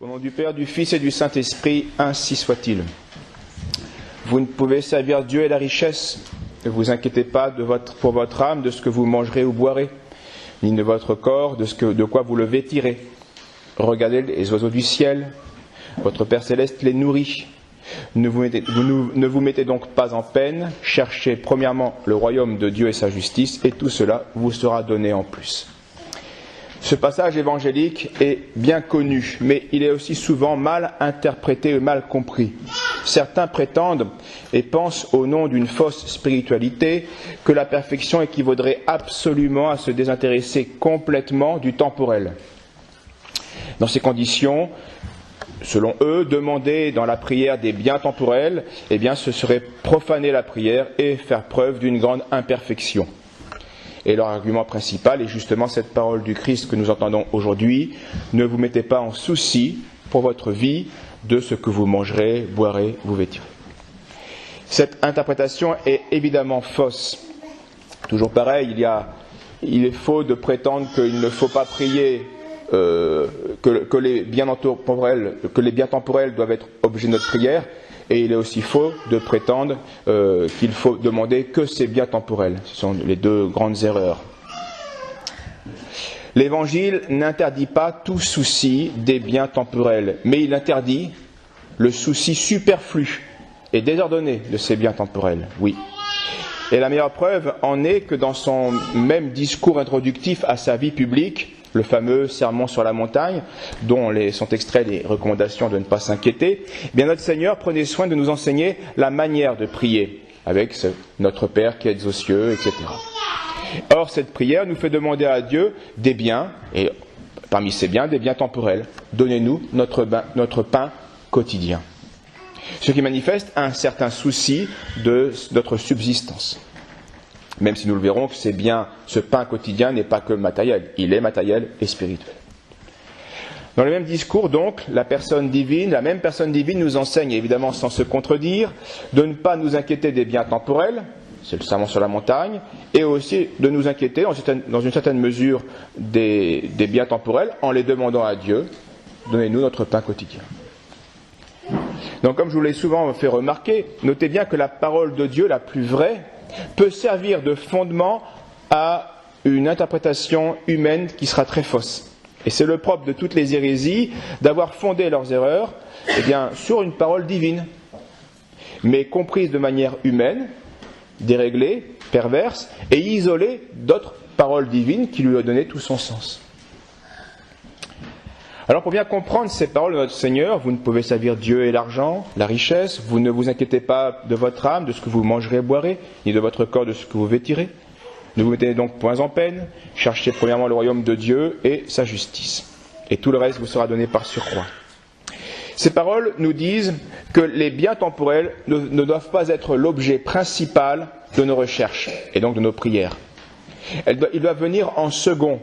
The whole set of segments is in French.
Au nom du Père, du Fils et du Saint-Esprit, ainsi soit-il. Vous ne pouvez servir Dieu et la richesse. Ne vous inquiétez pas pour votre âme de ce que vous mangerez ou boirez, ni de votre corps de quoi vous le vêtirez. Regardez les oiseaux du ciel. Votre Père céleste les nourrit. Ne vous mettez donc pas en peine. Cherchez premièrement le royaume de Dieu et sa justice, et tout cela vous sera donné en plus. Ce passage évangélique est bien connu, mais il est aussi souvent mal interprété et mal compris. Certains prétendent et pensent au nom d'une fausse spiritualité que la perfection équivaudrait absolument à se désintéresser complètement du temporel. Dans ces conditions, selon eux, demander dans la prière des biens temporels, ce serait profaner la prière et faire preuve d'une grande imperfection. Et leur argument principal est justement cette parole du Christ que nous entendons aujourd'hui. Ne vous mettez pas en souci pour votre vie de ce que vous mangerez, boirez, vous vêtirez. Cette interprétation est évidemment fausse. Toujours pareil, il est faux de prétendre qu'il ne faut pas prier, que les biens temporels doivent être objet de notre prière. Et il est aussi faux de prétendre qu'il faut demander que ces biens temporels. Ce sont les deux grandes erreurs. L'Évangile n'interdit pas tout souci des biens temporels, mais il interdit le souci superflu et désordonné de ces biens temporels, oui. Et la meilleure preuve en est que dans son même discours introductif à sa vie publique, le fameux sermon sur la montagne, dont sont extraits les recommandations de ne pas s'inquiéter, notre Seigneur prenait soin de nous enseigner la manière de prier, avec notre Père qui êtes aux cieux, etc. Or, cette prière nous fait demander à Dieu des biens, et parmi ces biens, des biens temporels. Donnez-nous notre pain quotidien. Ce qui manifeste un certain souci de notre subsistance. Même si nous le verrons que ce pain quotidien n'est pas que matériel, il est matériel et spirituel. Dans le même discours, donc, la même personne divine nous enseigne, évidemment sans se contredire, de ne pas nous inquiéter des biens temporels, c'est le sermon sur la montagne, et aussi de nous inquiéter, dans une certaine mesure, des biens temporels, en les demandant à Dieu, donnez-nous notre pain quotidien. Donc, comme je vous l'ai souvent fait remarquer, notez bien que la parole de Dieu la plus vraie peut servir de fondement à une interprétation humaine qui sera très fausse. Et c'est le propre de toutes les hérésies d'avoir fondé leurs erreurs sur une parole divine, mais comprise de manière humaine, déréglée, perverse, et isolée d'autres paroles divines qui lui ont donné tout son sens. Alors pour bien comprendre ces paroles de notre Seigneur, vous ne pouvez servir Dieu et l'argent, la richesse, vous ne vous inquiétez pas de votre âme, de ce que vous mangerez et boirez, ni de votre corps, de ce que vous vêtirez. Ne vous mettez donc point en peine, cherchez premièrement le royaume de Dieu et sa justice. Et tout le reste vous sera donné par surcroît. Ces paroles nous disent que les biens temporels ne doivent pas être l'objet principal de nos recherches, et donc de nos prières. Ils doivent venir en second.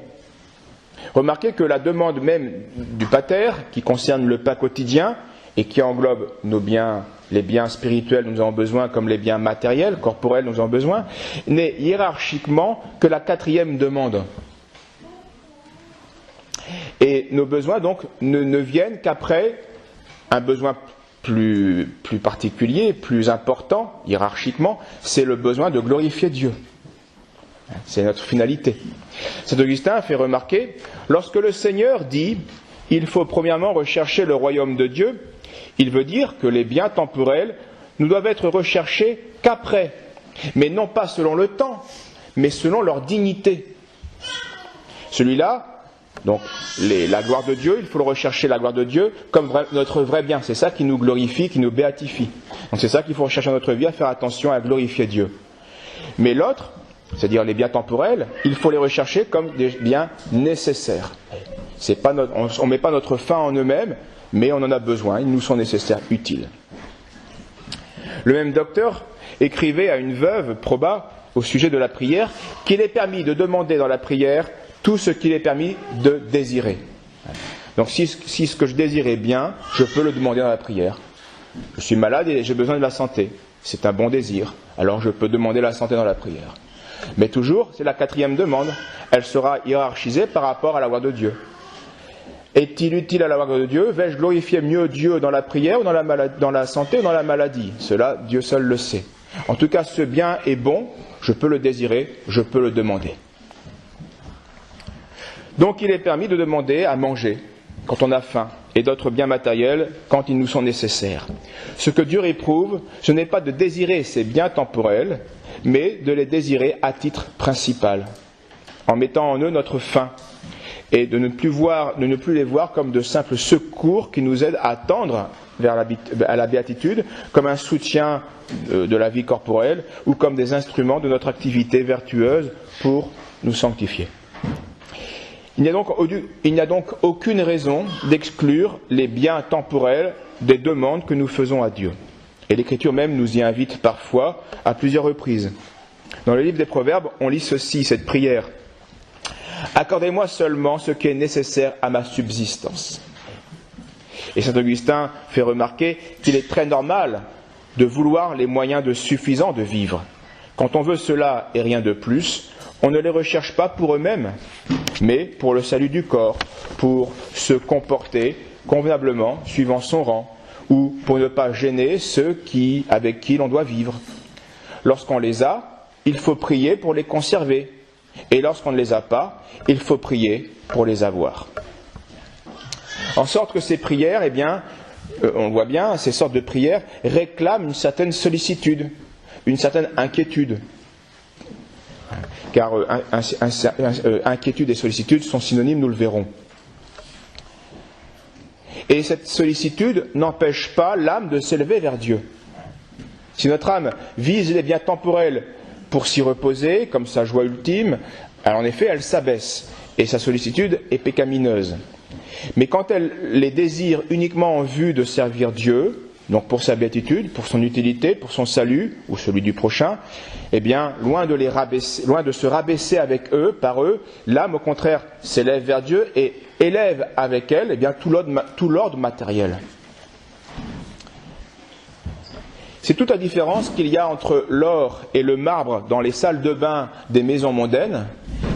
Remarquez que la demande même du Pater, qui concerne le pain quotidien et qui englobe les biens spirituels dont nous avons besoin comme les biens matériels, corporels dont nous avons besoin, n'est hiérarchiquement que la 4e demande. Et nos besoins donc ne viennent qu'après un besoin plus particulier, plus important, hiérarchiquement, c'est le besoin de glorifier Dieu. C'est notre finalité. Saint Augustin fait remarquer, lorsque le Seigneur dit « il faut premièrement rechercher le royaume de Dieu », il veut dire que les biens temporels ne doivent être recherchés qu'après, mais non pas selon le temps, mais selon leur dignité. Celui-là, donc la gloire de Dieu, il faut le rechercher la gloire de Dieu comme notre vrai bien. C'est ça qui nous glorifie, qui nous béatifie. Donc c'est ça qu'il faut rechercher dans notre vie, à faire attention à glorifier Dieu. Mais l'autre, c'est-à-dire les biens temporels, il faut les rechercher comme des biens nécessaires. On ne met pas notre fin en eux-mêmes, mais on en a besoin, ils nous sont nécessaires, utiles. Le même docteur écrivait à une veuve, Proba, au sujet de la prière, qu'il est permis de demander dans la prière tout ce qu'il est permis de désirer. Donc si ce que je désire est bien, je peux le demander dans la prière. Je suis malade et j'ai besoin de la santé. C'est un bon désir, alors je peux demander la santé dans la prière. Mais toujours, c'est la 4e demande. Elle sera hiérarchisée par rapport à la gloire de Dieu. Est-il utile à la gloire de Dieu? Vais-je glorifier mieux Dieu dans la prière ou dans la santé ou dans la maladie? Cela, Dieu seul le sait. En tout cas, ce bien est bon, je peux le désirer, je peux le demander. Donc il est permis de demander à manger quand on a faim et d'autres biens matériels quand ils nous sont nécessaires. Ce que Dieu réprouve, ce n'est pas de désirer ces biens temporels, mais de les désirer à titre principal, en mettant en eux notre faim, et de ne plus les voir comme de simples secours qui nous aident à tendre vers la béatitude, comme un soutien de la vie corporelle, ou comme des instruments de notre activité vertueuse pour nous sanctifier. Il n'y a donc aucune raison d'exclure les biens temporels des demandes que nous faisons à Dieu. Et l'Écriture même nous y invite parfois à plusieurs reprises. Dans le livre des Proverbes, on lit ceci, cette prière. « Accordez-moi seulement ce qui est nécessaire à ma subsistance. » Et saint Augustin fait remarquer qu'il est très normal de vouloir les moyens suffisants de vivre. Quand on veut cela et rien de plus, on ne les recherche pas pour eux-mêmes, mais pour le salut du corps, pour se comporter convenablement suivant son rang, ou pour ne pas gêner ceux avec qui l'on doit vivre. Lorsqu'on les a, il faut prier pour les conserver, et lorsqu'on ne les a pas, il faut prier pour les avoir. En sorte que ces prières, on voit bien, ces sortes de prières réclament une certaine sollicitude, une certaine inquiétude. Car inquiétude et sollicitude sont synonymes, nous le verrons. Et cette sollicitude n'empêche pas l'âme de s'élever vers Dieu. Si notre âme vise les biens temporels pour s'y reposer, comme sa joie ultime, alors en effet, elle s'abaisse, et sa sollicitude est pécamineuse. Mais quand elle les désire uniquement en vue de servir Dieu, donc pour sa béatitude, pour son utilité, pour son salut, ou celui du prochain, loin de se rabaisser par eux, l'âme au contraire s'élève vers Dieu et élève avec elle tout l'ordre matériel. C'est toute la différence qu'il y a entre l'or et le marbre dans les salles de bain des maisons mondaines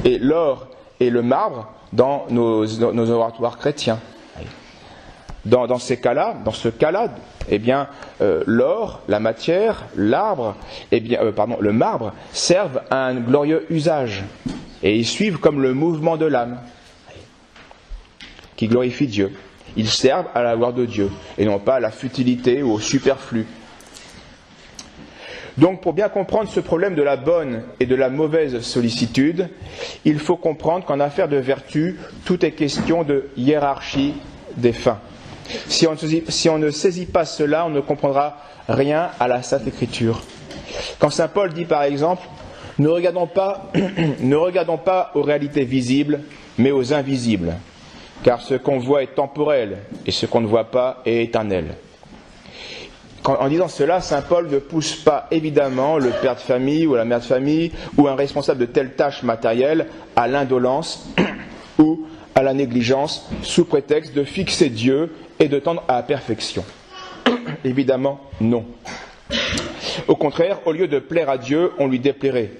et l'or et le marbre dans nos oratoires chrétiens. Dans ce cas-là, l'or, la matière, le marbre servent à un glorieux usage et ils suivent comme le mouvement de l'âme qui glorifie Dieu. Ils servent à la gloire de Dieu et non pas à la futilité ou au superflu. Donc, pour bien comprendre ce problème de la bonne et de la mauvaise sollicitude, il faut comprendre qu'en affaire de vertu, tout est question de hiérarchie des fins. Si on ne saisit pas cela, on ne comprendra rien à la Sainte Écriture. Quand saint Paul dit par exemple, ne regardons pas aux réalités visibles, mais aux invisibles, car ce qu'on voit est temporel, et ce qu'on ne voit pas est éternel. En disant cela, saint Paul ne pousse pas évidemment le père de famille ou la mère de famille ou un responsable de telle tâche matérielle à l'indolence ou à la négligence sous prétexte de fixer Dieu et de tendre à la perfection. Évidemment, non. Au contraire, au lieu de plaire à Dieu, on lui déplairait.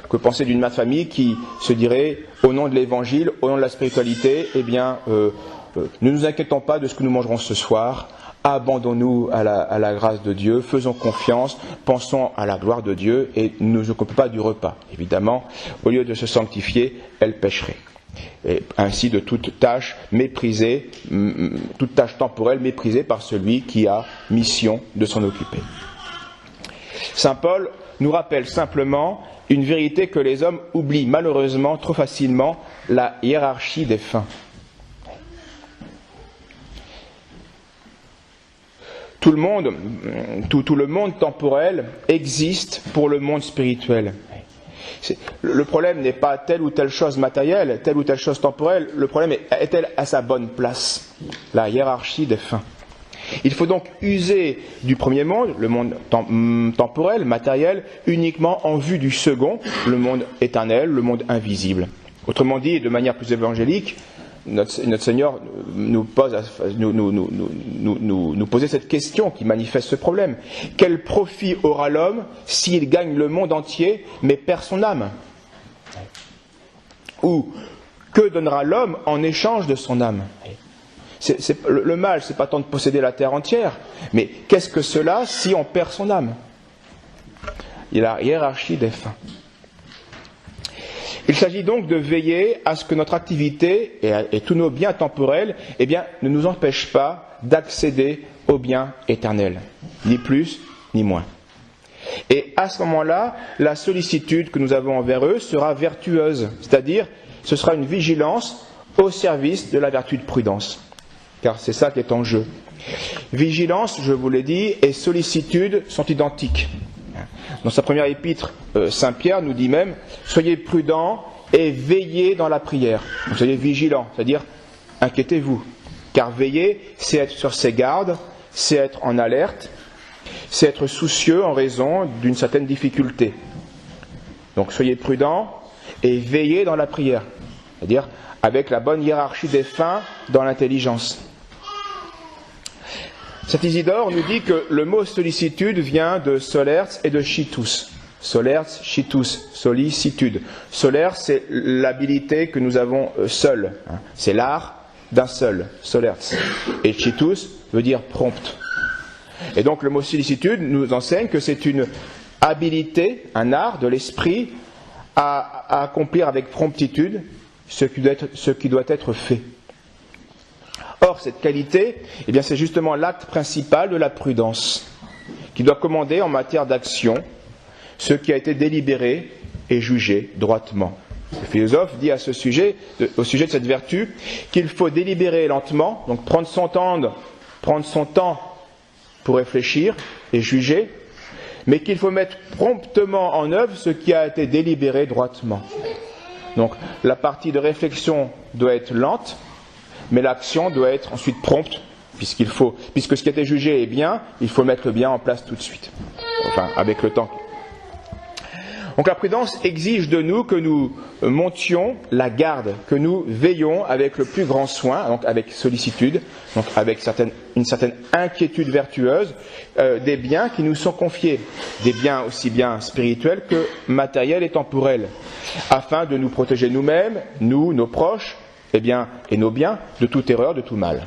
Que penser d'une mère de famille qui se dirait, au nom de l'évangile, au nom de la spiritualité, ne nous inquiétons pas de ce que nous mangerons ce soir, abandonnons-nous à la grâce de Dieu, faisons confiance, pensons à la gloire de Dieu et ne nous occupons pas du repas. Évidemment, au lieu de se sanctifier, elle pécherait. Et ainsi de toute tâche méprisée, toute tâche temporelle méprisée par celui qui a mission de s'en occuper. Saint Paul nous rappelle simplement une vérité que les hommes oublient malheureusement trop facilement, la hiérarchie des fins. Tout le monde temporel existe pour le monde spirituel. Le problème n'est pas telle ou telle chose matérielle, telle ou telle chose temporelle, le problème est-elle à sa bonne place? La hiérarchie des fins. Il faut donc user du premier monde, le monde temporel, matériel, uniquement en vue du second, le monde éternel, le monde invisible. Autrement dit, de manière plus évangélique, notre Seigneur nous posait cette question qui manifeste ce problème. Quel profit aura l'homme s'il gagne le monde entier mais perd son âme? Ou Que donnera l'homme en échange de son âme? Le mal, c'est pas tant de posséder la terre entière, mais qu'est-ce que cela si on perd son âme? Il y a la hiérarchie des fins. Il s'agit donc de veiller à ce que notre activité et tous nos biens temporels ne nous empêchent pas d'accéder aux biens éternels, ni plus ni moins. Et à ce moment-là, la sollicitude que nous avons envers eux sera vertueuse, c'est-à-dire ce sera une vigilance au service de la vertu de prudence, car c'est ça qui est en jeu. Vigilance, je vous l'ai dit, et sollicitude sont identiques. Dans sa première épître, Saint Pierre nous dit même « Soyez prudents et veillez dans la prière ». Donc, soyez vigilants, c'est-à-dire inquiétez-vous. Car veiller, c'est être sur ses gardes, c'est être en alerte, c'est être soucieux en raison d'une certaine difficulté. Donc soyez prudents et veillez dans la prière, c'est-à-dire avec la bonne hiérarchie des fins dans l'intelligence. Saint Isidore nous dit que le mot sollicitude vient de solerz et de chitus. Solerz, chitus, sollicitude. Solerz, c'est l'habilité que nous avons seul. C'est l'art d'un seul, solerz. Et chitus veut dire prompte. Et donc le mot sollicitude nous enseigne que c'est une habilité, un art de l'esprit à accomplir avec promptitude ce qui doit être fait. Or, cette qualité, c'est justement l'acte principal de la prudence, qui doit commander en matière d'action ce qui a été délibéré et jugé droitement. Le philosophe dit à ce sujet, au sujet de cette vertu, qu'il faut délibérer lentement, donc prendre son temps pour réfléchir et juger, mais qu'il faut mettre promptement en œuvre ce qui a été délibéré droitement. Donc, la partie de réflexion doit être lente, mais l'action doit être ensuite prompte, puisque ce qui a été jugé est bien, il faut mettre le bien en place tout de suite, enfin avec le temps. Donc la prudence exige de nous que nous montions la garde, que nous veillons avec le plus grand soin, donc avec sollicitude, donc avec une certaine inquiétude vertueuse des biens qui nous sont confiés, des biens aussi bien spirituels que matériels et temporels, afin de nous protéger nous-mêmes, nos proches, et nos biens, de toute erreur, de tout mal.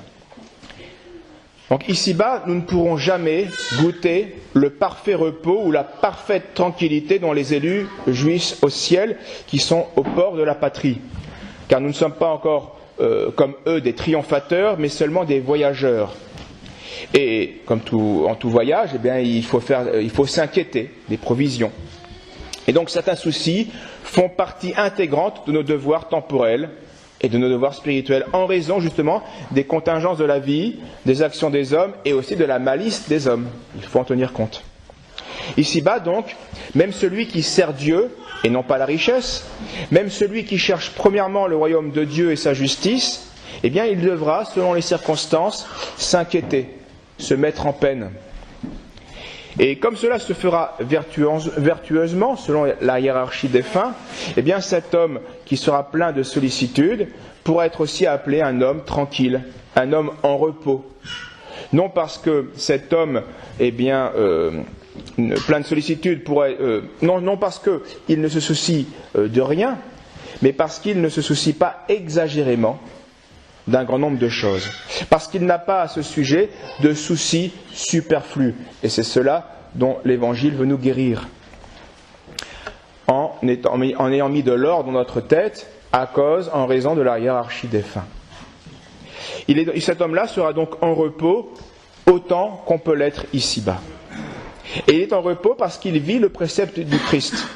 Donc ici-bas, nous ne pourrons jamais goûter le parfait repos ou la parfaite tranquillité dont les élus jouissent au ciel, qui sont au port de la patrie. Car nous ne sommes pas encore, comme eux, des triomphateurs, mais seulement des voyageurs. Et comme en tout voyage, il faut s'inquiéter des provisions. Et donc certains soucis font partie intégrante de nos devoirs temporels et de nos devoirs spirituels, en raison justement des contingences de la vie, des actions des hommes et aussi de la malice des hommes. Il faut en tenir compte. Ici-bas donc, même celui qui sert Dieu, et non pas la richesse, même celui qui cherche premièrement le royaume de Dieu et sa justice, il devra, selon les circonstances, s'inquiéter, se mettre en peine. Et comme cela se fera vertueusement, selon la hiérarchie des fins, cet homme qui sera plein de sollicitude pourra être aussi appelé un homme tranquille, un homme en repos. Non parce que cet homme plein de sollicitude non parce qu'il ne se soucie de rien, mais parce qu'il ne se soucie pas exagérément d'un grand nombre de choses. Parce qu'il n'a pas à ce sujet de soucis superflus. Et c'est cela dont l'Évangile veut nous guérir. En ayant mis de l'or dans notre tête, en raison de la hiérarchie des fins. Cet homme-là sera donc en repos autant qu'on peut l'être ici-bas. Et il est en repos parce qu'il vit le précepte du Christ.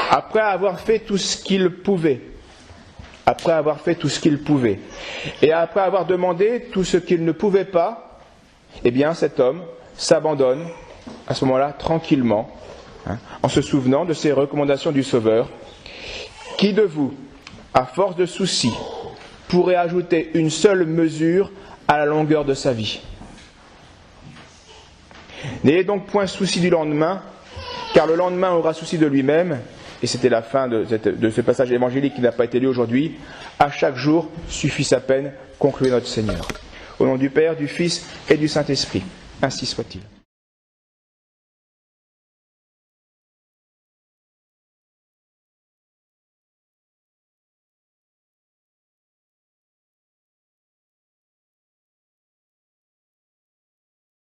Après avoir fait tout ce qu'il pouvait. Et après avoir demandé tout ce qu'il ne pouvait pas, cet homme s'abandonne à ce moment-là tranquillement, en se souvenant de ces recommandations du Sauveur. Qui de vous, à force de soucis, pourrait ajouter une seule mesure à la longueur de sa vie? N'ayez donc point souci du lendemain, car le lendemain aura souci de lui-même. Et c'était la fin de ce passage évangélique qui n'a pas été lu aujourd'hui. À chaque jour suffit sa peine, concluait notre Seigneur. Au nom du Père, du Fils et du Saint-Esprit. Ainsi soit-il.